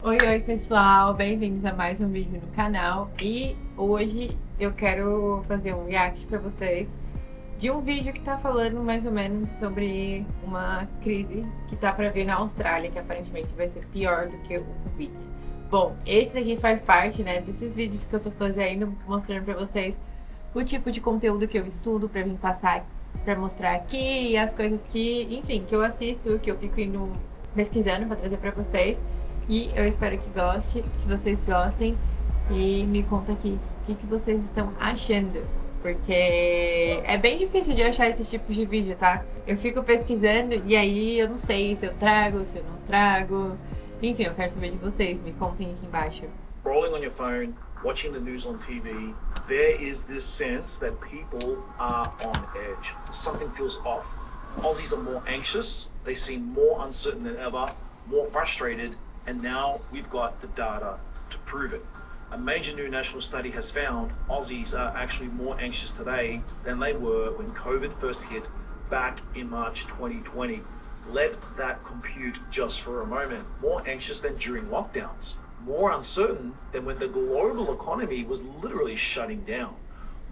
Oi pessoal, bem-vindos a mais um vídeo no canal. E hoje eu quero fazer um react pra vocês de um vídeo que tá falando mais ou menos sobre uma crise que tá pra vir na Austrália, que aparentemente vai ser pior do que o Covid. Bom, esse daqui faz parte, né, desses vídeos que eu tô fazendo, mostrando pra vocês o tipo de conteúdo que eu estudo pra vir passar, pra mostrar aqui, e as coisas que, enfim, que eu assisto, que eu fico indo pesquisando pra trazer pra vocês. E eu espero que vocês gostem e me conta aqui o que vocês estão achando. Porque é bem difícil de achar esse tipo de vídeo, tá? Eu fico pesquisando e aí eu não sei se eu trago, se eu não trago. Enfim, eu quero saber de vocês, me contem aqui embaixo. Scrolling on your phone, watching the news on TV, there is this sense that people are on edge. Something feels off. Aussies are more anxious, they seem more uncertain than ever, more frustrated, and now we've got the data to prove it. A major new national study has found Aussies are actually more anxious today than they were when COVID first hit back in March 2020. Let that compute just for a moment. More anxious than during lockdowns. More uncertain than when the global economy was literally shutting down.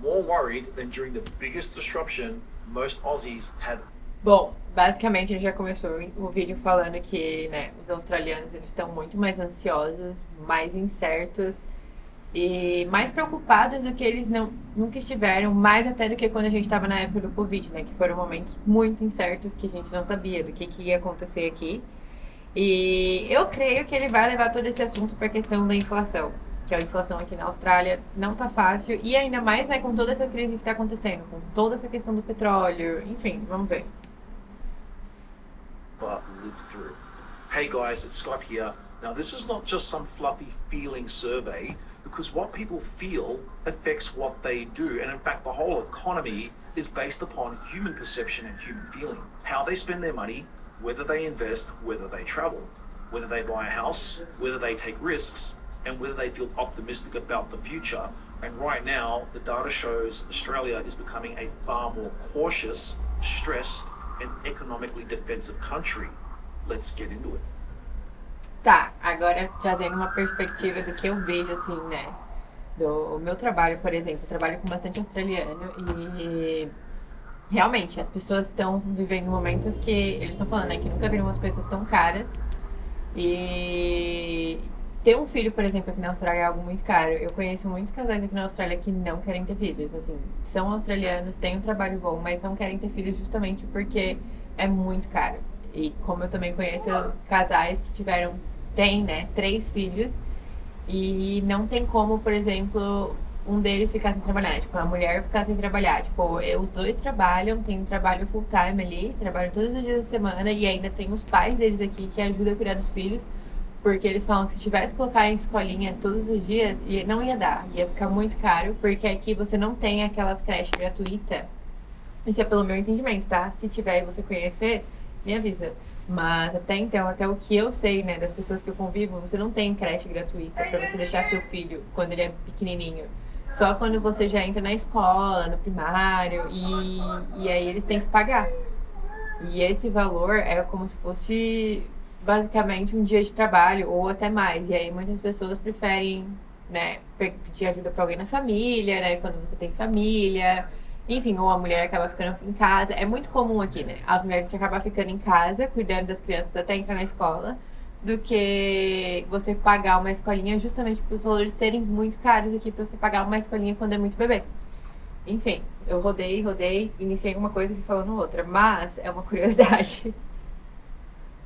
More worried than during the biggest disruption most Aussies have. Bom, basicamente ele já começou o vídeo falando que, né, os australianos eles estão muito mais ansiosos, mais incertos e mais preocupados do que eles nunca estiveram, mais até do que quando a gente estava na época do Covid, né, que foram momentos muito incertos que a gente não sabia do que ia acontecer aqui. E eu creio que ele vai levar todo esse assunto para a questão da inflação, que a inflação aqui na Austrália não tá fácil e ainda mais, né, com toda essa crise que está acontecendo, com toda essa questão do petróleo, enfim, vamos ver. Lived through. Hey guys, it's Scott here. Now this is not just some fluffy feeling survey, because what people feel affects what they do, and in fact the whole economy is based upon human perception and human feeling. How they spend their money, whether they invest, whether they travel, whether they buy a house, whether they take risks, and whether they feel optimistic about the future. And right now the data shows Australia is becoming a far more cautious, stressed, an economically defensive country. Let's get into it. Tá, agora trazendo uma perspectiva do que eu vejo, assim, né, do meu trabalho, por exemplo, eu trabalho com bastante australiano e realmente as pessoas estão vivendo momentos que eles estão falando, né, que nunca viram umas coisas tão caras e ter um filho, por exemplo, aqui na Austrália é algo muito caro. Eu conheço muitos casais aqui na Austrália que não querem ter filhos, assim, são australianos, têm um trabalho bom, mas não querem ter filhos justamente porque é muito caro. E como eu também conheço casais que têm, né, 3 filhos e não tem como, por exemplo, um deles ficar sem trabalhar, né? Tipo, a mulher ficar sem trabalhar. Tipo, os dois trabalham, tem um trabalho full time ali, trabalham todos os dias da semana e ainda tem os pais deles aqui que ajudam a cuidar dos filhos. Porque eles falam que se tivesse que colocar em escolinha todos os dias, não ia dar, ia ficar muito caro, porque aqui você não tem aquelas creches gratuitas. Isso é pelo meu entendimento, tá? Se tiver e você conhecer, me avisa. Mas até então, até o que eu sei, né, das pessoas que eu convivo, você não tem creche gratuita pra você deixar seu filho quando ele é pequenininho. Só quando você já entra na escola, no primário, e aí eles têm que pagar. E esse valor é como se fosse basicamente um dia de trabalho ou até mais. E aí muitas pessoas preferem, né, pedir ajuda para alguém na família, né, quando você tem família. Enfim, ou a mulher acaba ficando em casa. É muito comum aqui, né, as mulheres acabam ficando em casa, cuidando das crianças até entrar na escola, do que você pagar uma escolinha, justamente por os valores serem muito caros aqui para você pagar uma escolinha quando é muito bebê. Enfim, eu rodei, iniciei uma coisa e falando outra, mas é uma curiosidade.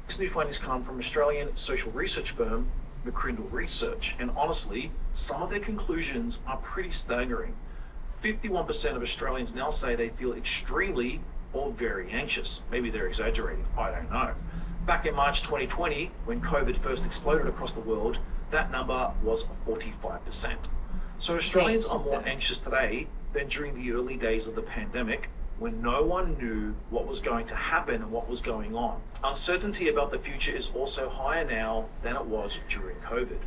These new findings come from Australian social research firm McCrindle Research, and honestly, some of their conclusions are pretty staggering. 51% of Australians now say they feel extremely or very anxious. Maybe they're exaggerating, I don't know. Back in March 2020, when COVID first exploded across the world, that number was 45%. So Australians are more anxious today than during the early days of the pandemic, when no one knew what was going to happen and what was going on. Uncertainty about the future is also higher now than it was during COVID.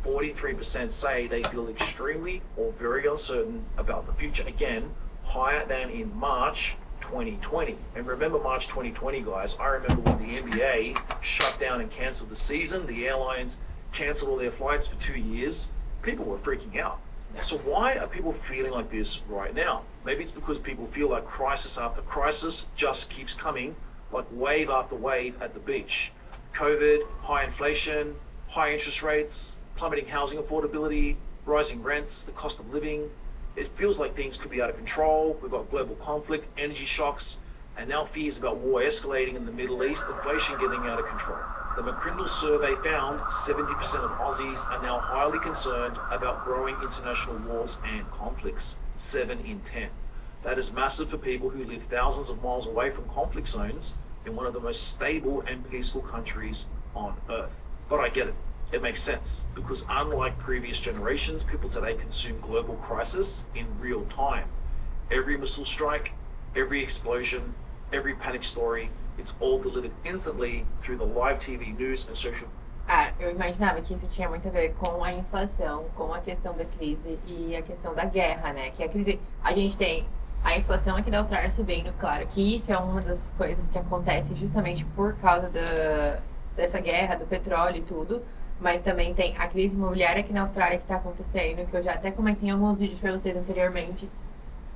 43% say they feel extremely or very uncertain about the future. Again, higher than in March 2020. And remember March 2020, guys, I remember when the NBA shut down and canceled the season, the airlines cancelled all their flights for 2 years, people were freaking out. So why are people feeling like this right now? Maybe it's because people feel like crisis after crisis just keeps coming, like wave after wave at the beach. COVID, high inflation, high interest rates, plummeting housing affordability, rising rents, the cost of living. It feels like things could be out of control. We've got global conflict, energy shocks, and now fears about war escalating in the Middle East, inflation getting out of control. The McCrindle survey found 70% of Aussies are now highly concerned about growing international wars and conflicts. 7 in 10. That is massive for people who live thousands of miles away from conflict zones in one of the most stable and peaceful countries on earth. But I get it. It makes sense because unlike previous generations, people today consume global crisis in real time. Every missile strike, every explosion, every panic story, it's all delivered instantly through the live TV news and social. Eu imaginava que isso tinha muito a ver com a inflação, com a questão da crise e a questão da guerra, né? Que a crise, a gente tem a inflação aqui na Austrália subindo, claro que isso é uma das coisas que acontece justamente por causa dessa guerra, do petróleo e tudo, mas também tem a crise imobiliária aqui na Austrália que está acontecendo, que eu já até comentei em alguns vídeos para vocês anteriormente.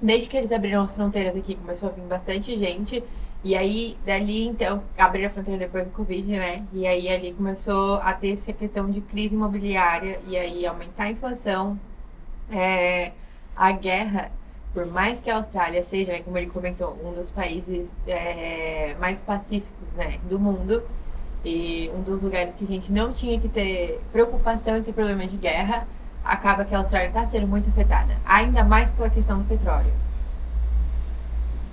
Desde que eles abriram as fronteiras aqui, começou a vir bastante gente. E aí, dali, então, abriram a fronteira depois do Covid, né? E aí, ali começou a ter essa questão de crise imobiliária. E aí, aumentar a inflação. A guerra, por mais que a Austrália seja, né, como ele comentou, um dos países mais pacíficos, né, do mundo. E um dos lugares que a gente não tinha que ter preocupação em ter problema de guerra. Acaba que a Austrália está sendo muito afetada, ainda mais pela questão do petróleo.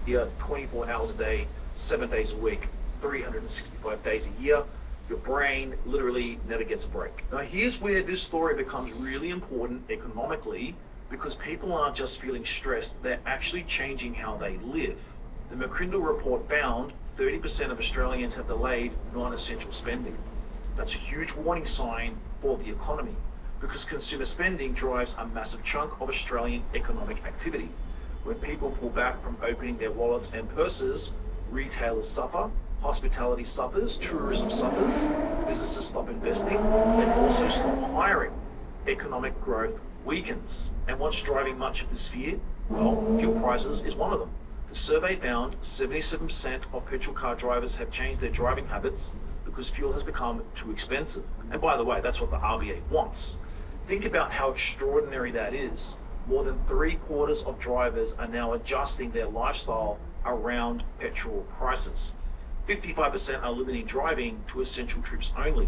24 hours a day, 7 days a week, 365 days a year. Your brain literally never gets a break. Now here's where this story becomes really important economically because people aren't just feeling stressed, they're actually changing how they live. The McCrindle report found 30% of Australians have delayed non-essential spending. That's a huge warning sign for the economy, because consumer spending drives a massive chunk of Australian economic activity. When people pull back from opening their wallets and purses, retailers suffer, hospitality suffers, tourism suffers, businesses stop investing, they also stop hiring. Economic growth weakens. And what's driving much of this fear? Well, fuel prices is one of them. The survey found 77% of petrol car drivers have changed their driving habits because fuel has become too expensive. And by the way, that's what the RBA wants. Think about how extraordinary that is. More than 3/4 of drivers are now adjusting their lifestyle around petrol prices. 55% are limiting driving to essential trips only.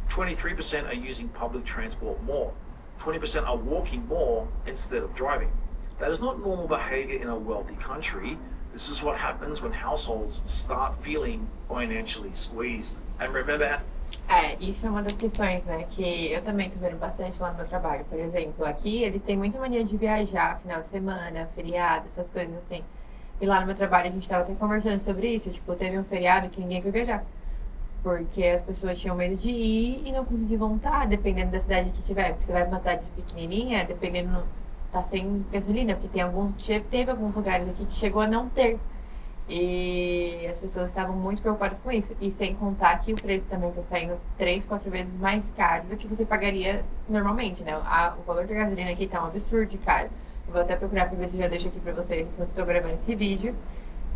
23% are using public transport more. 20% are walking more instead of driving. That is not normal behavior in a wealthy country. This is what happens when households start feeling financially squeezed. And remember, isso é uma das questões, né, que eu também tô vendo bastante lá no meu trabalho. Por exemplo, aqui eles têm muita mania de viajar, final de semana, feriado, essas coisas assim. E lá no meu trabalho a gente tava até conversando sobre isso, tipo, teve um feriado que ninguém foi viajar. Porque as pessoas tinham medo de ir e não conseguir voltar, dependendo da cidade que tiver. Porque você vai pra uma cidade pequenininha, dependendo, tá sem gasolina, porque teve alguns lugares aqui que chegou a não ter. E as pessoas estavam muito preocupadas com isso. E sem contar que o preço também está saindo 3, 4 vezes mais caro do que você pagaria normalmente, né? O valor da gasolina aqui tá um absurdo de caro. Eu vou até procurar para ver se eu já deixo aqui para vocês enquanto estou gravando esse vídeo.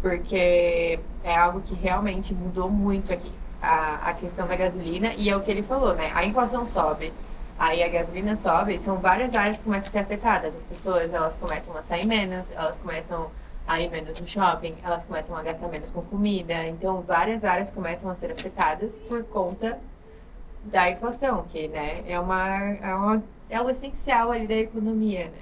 Porque é algo que realmente mudou muito aqui. A questão da gasolina. E é o que ele falou, né? A inflação sobe. Aí a gasolina sobe. São várias áreas que começam a ser afetadas. As pessoas, elas começam a sair menos. Elas começam a ir menos no shopping, elas começam a gastar menos com comida. Então, várias áreas começam a ser afetadas por conta da inflação, que, né, é o essencial ali da economia, né?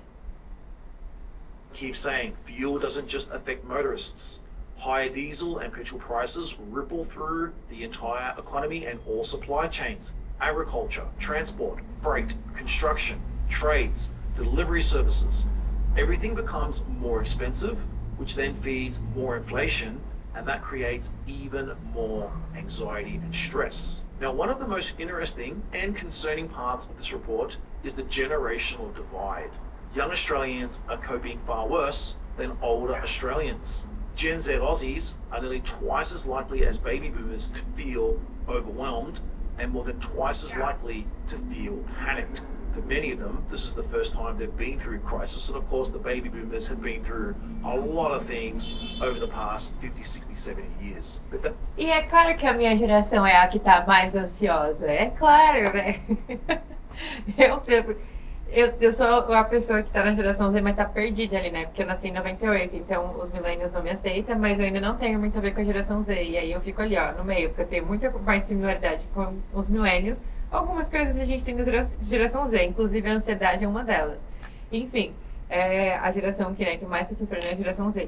Keep saying, fuel doesn't just affect motorists. Higher diesel and petrol prices ripple through the entire economy and all supply chains. Agriculture, transport, freight, construction, trades, delivery services. Everything becomes more expensive, which then feeds more inflation, and that creates even more anxiety and stress. Now, one of the most interesting and concerning parts of this report is the generational divide. Young Australians are coping far worse than older Australians. Gen Z Aussies are nearly twice as likely as baby boomers to feel overwhelmed, and more than twice as likely to feel panicked. For many of them, this is the first time they've been through crisis, and of course the baby boomers have been through a lot of things over the past 50, 60, 70 years. E é claro que a minha geração é a que tá mais ansiosa. É claro, né? Eu sou a pessoa que tá na geração Z, mas tá perdida ali, né? Porque eu nasci em 98, então os millennials não me aceitam, mas eu ainda não tenho muito a ver com a geração Z. E aí eu fico ali, ó, no meio, porque eu tenho muita mais similaridade com os millennials. Algumas coisas a gente tem da geração Z, inclusive a ansiedade é uma delas. Enfim, a geração que mais está sofrendo é a geração Z.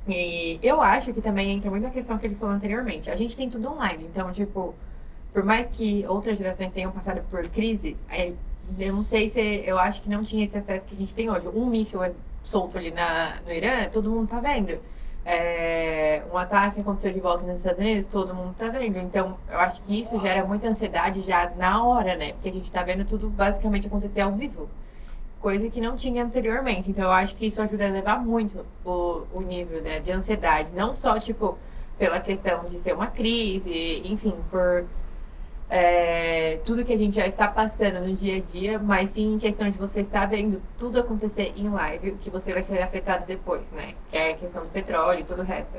E eu acho que também entra muito a questão que ele falou anteriormente. A gente tem tudo online, então, tipo, por mais que outras gerações tenham passado por crises, eu não sei se... Eu acho que não tinha esse acesso que a gente tem hoje. Um míssil solto ali no Irã, todo mundo tá vendo. Um ataque aconteceu de volta nos Estados Unidos, todo mundo tá vendo. Então, eu acho que isso gera muita ansiedade já na hora, né? Porque a gente tá vendo tudo basicamente acontecer ao vivo. Coisa que não tinha anteriormente. Então, eu acho que isso ajuda a elevar muito o nível, né, de ansiedade. Não só, tipo, pela questão de ser uma crise, enfim, por tudo que a gente já está passando no dia a dia, mas sim em questão de você estar vendo tudo acontecer em live, o que você vai ser afetado depois, né? Que é a questão do petróleo e todo o resto.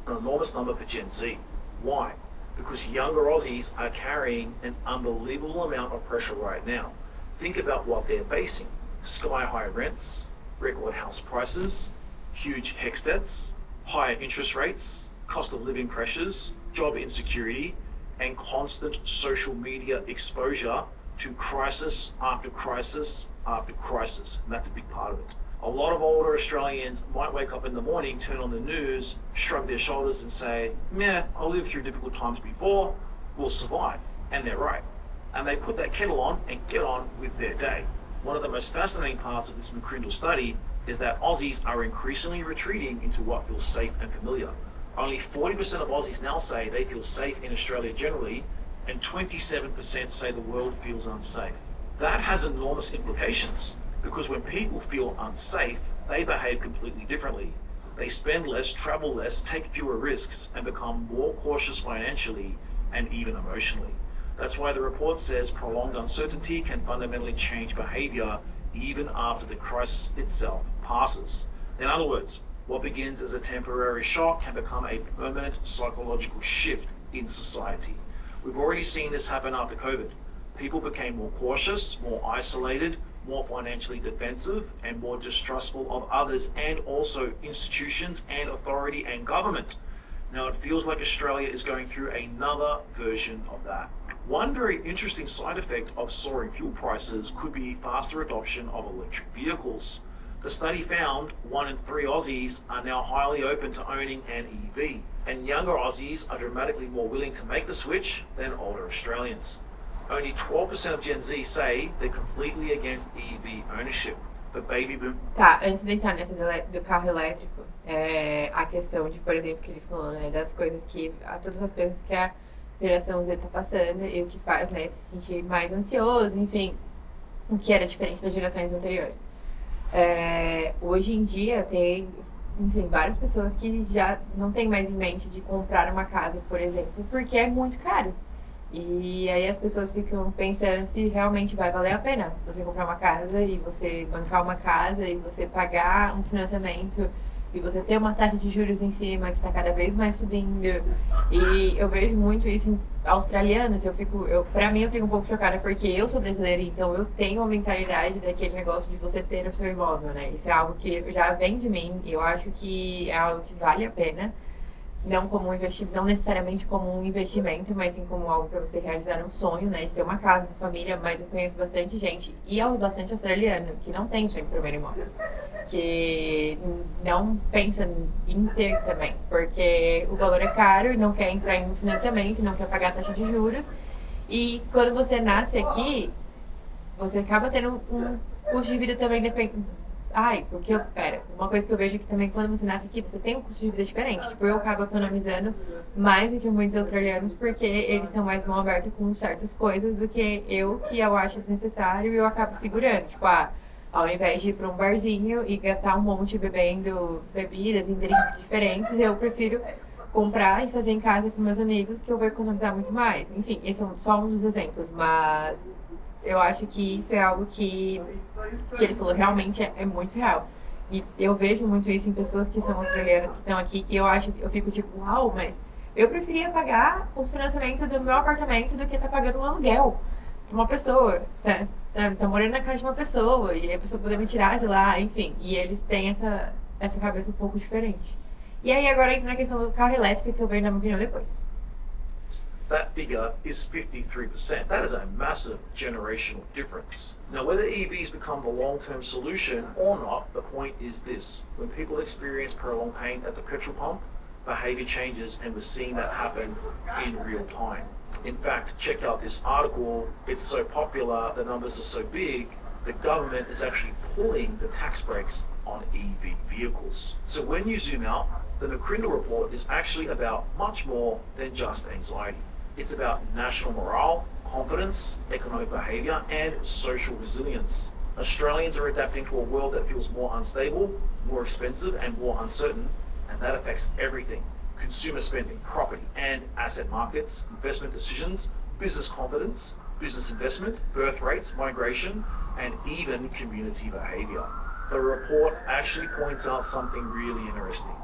An enormous number for Gen Z. Why? Because younger Aussies are carrying an unbelievable amount of pressure right now. Think about what they're facing. Sky-high rents, record house prices, huge HECS debts, higher interest rates, cost of living pressures, job insecurity, and constant social media exposure to crisis after crisis after crisis. And that's a big part of it. A lot of older Australians might wake up in the morning, turn on the news, shrug their shoulders and say, meh, I lived through difficult times before, we'll survive. And they're right. And they put that kettle on and get on with their day. One of the most fascinating parts of this McCrindle study is that Aussies are increasingly retreating into what feels safe and familiar. Only 40% of Aussies now say they feel safe in Australia generally, and 27% say the world feels unsafe. That has enormous implications, because when people feel unsafe, they behave completely differently. They spend less, travel less, take fewer risks, and become more cautious financially and even emotionally. That's why the report says prolonged uncertainty can fundamentally change behavior even after the crisis itself passes. In other words, what begins as a temporary shock can become a permanent psychological shift in society. We've already seen this happen after COVID. People became more cautious, more isolated, more financially defensive, and more distrustful of others and also institutions and authority and government. Now it feels like Australia is going through another version of that. One very interesting side effect of soaring fuel prices could be faster adoption of electric vehicles. The study found 1 in 3 Aussies are now highly open to owning an EV, and younger Aussies are dramatically more willing to make the switch than older Australians. Only 12% of Gen Z say they're completely against EV ownership. The baby boom... Tá, antes de entrar nessa do carro elétrico, a questão de, por exemplo, que ele falou, né, das coisas todas as coisas que a geração Z tá passando e o que faz, né, se sentir mais ansioso, enfim, o que era diferente das gerações anteriores. Hoje em dia tem, enfim, várias pessoas que já não têm mais em mente de comprar uma casa, por exemplo, porque é muito caro. E aí as pessoas ficam pensando se realmente vai valer a pena você comprar uma casa e você bancar uma casa e você pagar um financiamento e você ter uma taxa de juros em cima que está cada vez mais subindo. E eu vejo muito isso em australianos. Pra mim, eu fico um pouco chocada porque eu sou brasileira, então eu tenho a mentalidade daquele negócio de você ter o seu imóvel, né? Isso é algo que já vem de mim e eu acho que é algo que vale a pena. Não como um investimento, não necessariamente como um investimento, mas sim como algo para você realizar um sonho, né, de ter uma casa, uma família. Mas eu conheço bastante gente, e é bastante australiano, que não tem sonho primeiro imóvel, que não pensa em ter também, porque o valor é caro e não quer entrar em um financiamento, não quer pagar a taxa de juros. E quando você nasce aqui, você acaba tendo um custo de vida também uma coisa que eu vejo aqui também, quando você nasce aqui, você tem um custo de vida diferente. Tipo, eu acabo economizando mais do que muitos australianos, porque eles são mais mão aberta com certas coisas do que eu acho desnecessário e eu acabo segurando. Tipo, ao invés de ir para um barzinho e gastar um monte bebendo bebidas em drinks diferentes, eu prefiro comprar e fazer em casa com meus amigos, que eu vou economizar muito mais. Enfim, esse é só um dos exemplos, mas eu acho que isso é algo que ele falou realmente é muito real. E eu vejo muito isso em pessoas que são australianas que estão aqui, que eu fico tipo, uau, mas eu preferia pagar o financiamento do meu apartamento do que estar pagando um aluguel pra uma pessoa, tá morando na casa de uma pessoa, e a pessoa poder me tirar de lá, enfim. E eles têm essa cabeça um pouco diferente. E aí agora entra na questão do carro elétrico, que eu venho dar minha opinião depois. That figure is 53%. That is a massive generational difference. Now, whether EVs become the long-term solution or not, the point is this. When people experience prolonged pain at the petrol pump, behavior changes, and we're seeing that happen in real time. In fact, check out this article. It's so popular, the numbers are so big, the government is actually pulling the tax breaks on EV vehicles. So when you zoom out, the McCrindle report is actually about much more than just anxiety. It's about national morale, confidence, economic behaviour, and social resilience. Australians are adapting to a world that feels more unstable, more expensive, and more uncertain, and that affects everything. Consumer spending, property and asset markets, investment decisions, business confidence, business investment, birth rates, migration, and even community behaviour. The report actually points out something really interesting.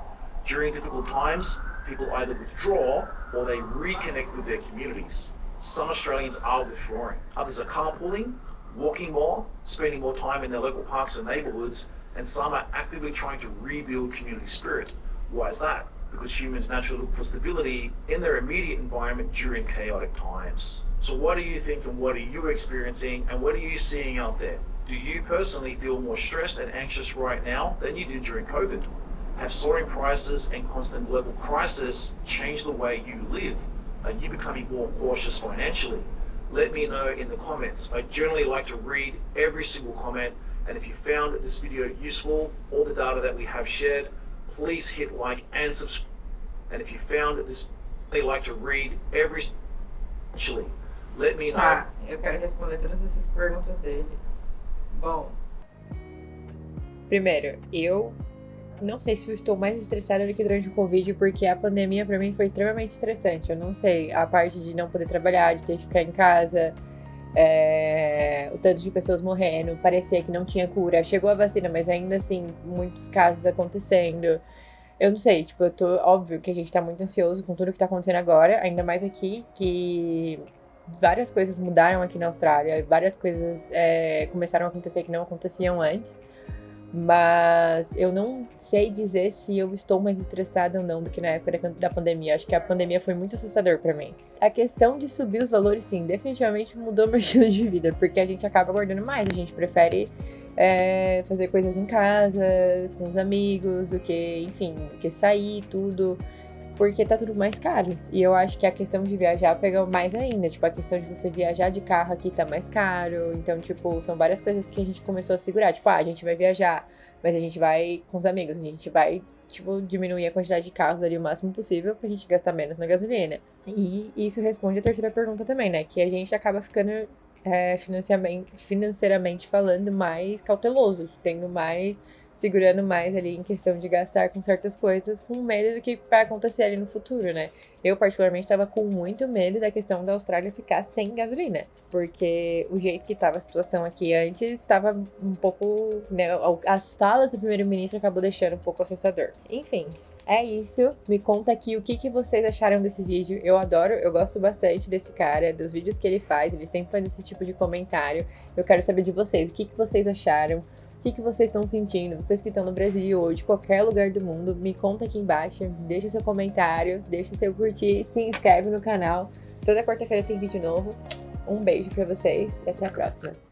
During difficult times, people either withdraw or they reconnect with their communities. Some Australians are withdrawing. Others are carpooling, walking more, spending more time in their local parks and neighbourhoods, and some are actively trying to rebuild community spirit. Why is that? Because humans naturally look for stability in their immediate environment during chaotic times. So what do you think, and what are you experiencing, and what are you seeing out there? Do you personally feel more stressed and anxious right now than you did during COVID? Have soaring prices and constant global crisis changed the way you live? Are you becoming more cautious financially? Let me know in the comments. I generally like to read every single comment, and if you found this video useful, all the data that we have shared, please hit like and subscribe. And if you found this, they like to read every actually, let me know. Eu quero responder todas essas perguntas dele. Bom, primeiro, eu não sei se eu estou mais estressada do que durante o Covid, porque a pandemia pra mim foi extremamente estressante. Eu não sei, a parte de não poder trabalhar, de ter que ficar em casa, o tanto de pessoas morrendo, parecia que não tinha cura. Chegou a vacina, mas ainda assim, muitos casos acontecendo. Eu não sei, tipo, óbvio que a gente tá muito ansioso com tudo que tá acontecendo agora, ainda mais aqui, que várias coisas mudaram aqui na Austrália, várias coisas começaram a acontecer que não aconteciam antes. Mas eu não sei dizer se eu estou mais estressada ou não do que na época da pandemia. Acho que a pandemia foi muito assustador pra mim. A questão de subir os valores, sim, definitivamente mudou meu estilo de vida, porque a gente acaba guardando mais, a gente prefere fazer coisas em casa, com os amigos, do que, enfim, do que sair, tudo, porque tá tudo mais caro. E eu acho que a questão de viajar pega mais ainda, tipo, a questão de você viajar de carro aqui tá mais caro, então, tipo, são várias coisas que a gente começou a segurar, tipo, a gente vai viajar, mas a gente vai com os amigos, a gente vai, tipo, diminuir a quantidade de carros ali o máximo possível pra gente gastar menos na gasolina. E isso responde a terceira pergunta também, né, que a gente acaba ficando financeiramente falando mais cauteloso, segurando mais ali em questão de gastar com certas coisas, com medo do que vai acontecer ali no futuro, né? Eu, particularmente, estava com muito medo da questão da Austrália ficar sem gasolina, porque o jeito que estava a situação aqui antes estava um pouco, né, as falas do primeiro-ministro acabou deixando um pouco assustador. Enfim, é isso. Me conta aqui o que vocês acharam desse vídeo. Eu gosto bastante desse cara, dos vídeos que ele faz, ele sempre faz esse tipo de comentário. Eu quero saber de vocês, o que vocês acharam? O que vocês estão sentindo? Vocês que estão no Brasil ou de qualquer lugar do mundo, me conta aqui embaixo, deixa seu comentário, deixa seu curtir, se inscreve no canal. Toda quarta-feira tem vídeo novo. Um beijo pra vocês e até a próxima.